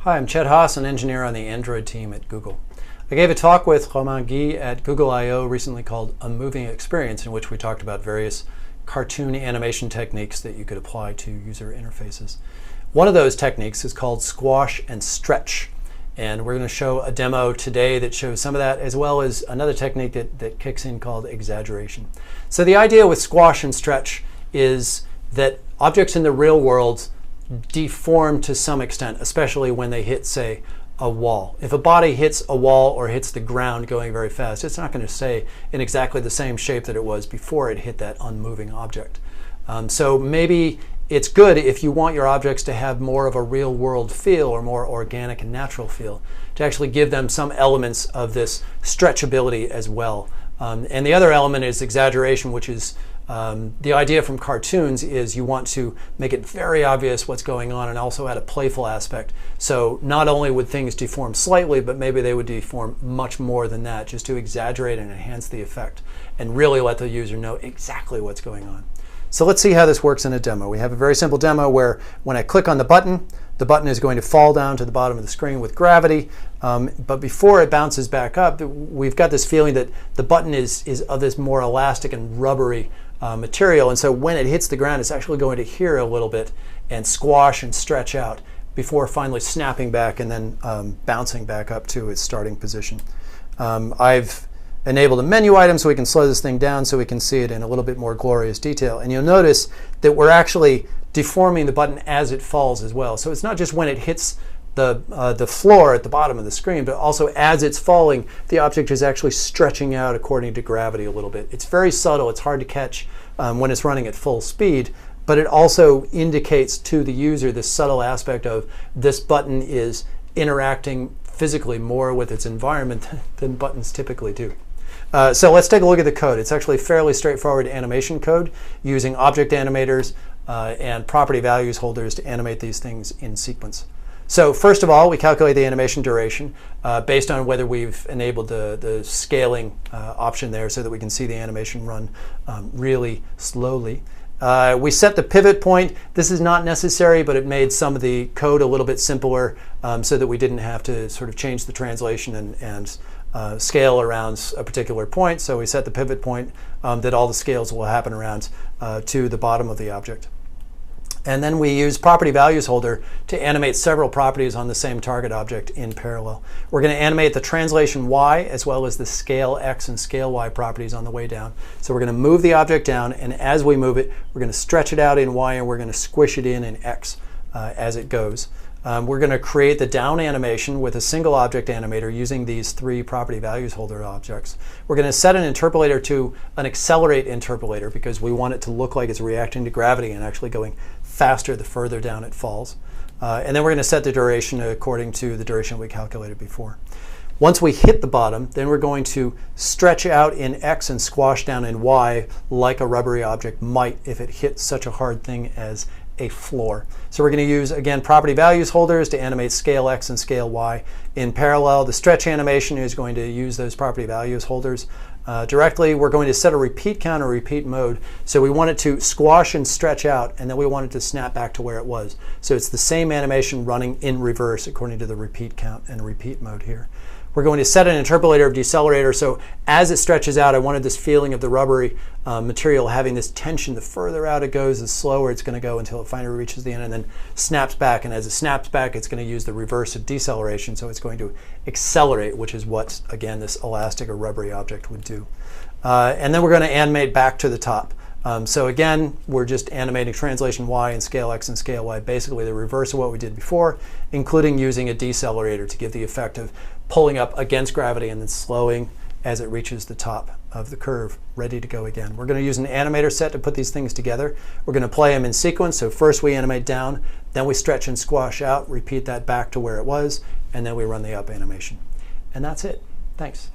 Hi, I'm Chet Haas, an engineer on the Android team at Google. I gave a talk with Romain Guy at Google I/O recently called A Moving Experience, in which we talked about various cartoon animation techniques that you could apply to user interfaces. One of those techniques is called squash and stretch. And we're going to show a demo today that shows some of that, as well as another technique that kicks in called exaggeration. So the idea with squash and stretch is that objects in the real world deform to some extent, especially when they hit, say, a wall. If a body hits a wall or hits the ground going very fast, it's not going to stay in exactly the same shape that it was before it hit that unmoving object. So maybe it's good if you want your objects to have more of a real world feel or more organic and natural feel, to actually give them some elements of this stretchability as well. And the other element is exaggeration, which is the idea from cartoons is you want to make it very obvious what's going on and also add a playful aspect. So not only would things deform slightly, but maybe they would deform much more than that, just to exaggerate and enhance the effect and really let the user know exactly what's going on. So let's see how this works in a demo. We have a very simple demo where when I click on the button is going to fall down to the bottom of the screen with gravity. But before it bounces back up, we've got this feeling that the button is of this more elastic and rubbery material. And so when it hits the ground, it's actually going to hear a little bit and squash and stretch out before finally snapping back and then bouncing back up to its starting position. I've enabled a menu item so we can slow this thing down so we can see it in a little bit more glorious detail. And you'll notice that we're actually deforming the button as it falls as well. So it's not just when it hits the floor at the bottom of the screen, but also as it's falling, the object is actually stretching out according to gravity a little bit. It's very subtle. It's hard to catch when it's running at full speed, but it also indicates to the user this subtle aspect of this button is interacting physically more with its environment than buttons typically do. So let's take a look at the code. It's actually fairly straightforward animation code using object animators and property values holders to animate these things in sequence. So first of all, we calculate the animation duration based on whether we've enabled the scaling option there so that we can see the animation run really slowly. We set the pivot point. This is not necessary, but it made some of the code a little bit simpler so that we didn't have to sort of change the translation and scale around a particular point. So we set the pivot point that all the scales will happen around to the bottom of the object. And then we use property values holder to animate several properties on the same target object in parallel. We're going to animate the translation Y as well as the scale X and scale Y properties on the way down. So we're going to move the object down, and as we move it, we're going to stretch it out in Y and we're going to squish it in X as it goes. We're going to create the down animation with a single object animator using these three property values holder objects. We're going to set an interpolator to an accelerate interpolator because we want it to look like it's reacting to gravity and actually going faster the further down it falls. And then we're going to set the duration according to the duration we calculated before. Once we hit the bottom, then we're going to stretch out in X and squash down in Y like a rubbery object might if it hit such a hard thing as a floor. So we're going to use, again, property values holders to animate scale X and scale Y in parallel. The stretch animation is going to use those property values holders directly. We're going to set a repeat count or repeat mode. So we want it to squash and stretch out, and then we want it to snap back to where it was. So it's the same animation running in reverse according to the repeat count and repeat mode here. We're going to set an interpolator of decelerator, so as it stretches out, I wanted this feeling of the rubbery material having this tension. The further out it goes, the slower it's going to go until it finally reaches the end and then snaps back. And as it snaps back, it's going to use the reverse of deceleration, so it's going to accelerate, which is what, again, this elastic or rubbery object would do. And then we're going to animate back to the top. So again, we're just animating translation Y and scale X and scale Y, basically the reverse of what we did before, including using a decelerator to give the effect of pulling up against gravity and then slowing as it reaches the top of the curve, ready to go again. We're going to use an animator set to put these things together. We're going to play them in sequence. So first we animate down, then we stretch and squash out, repeat that back to where it was, and then we run the up animation. And that's it. Thanks.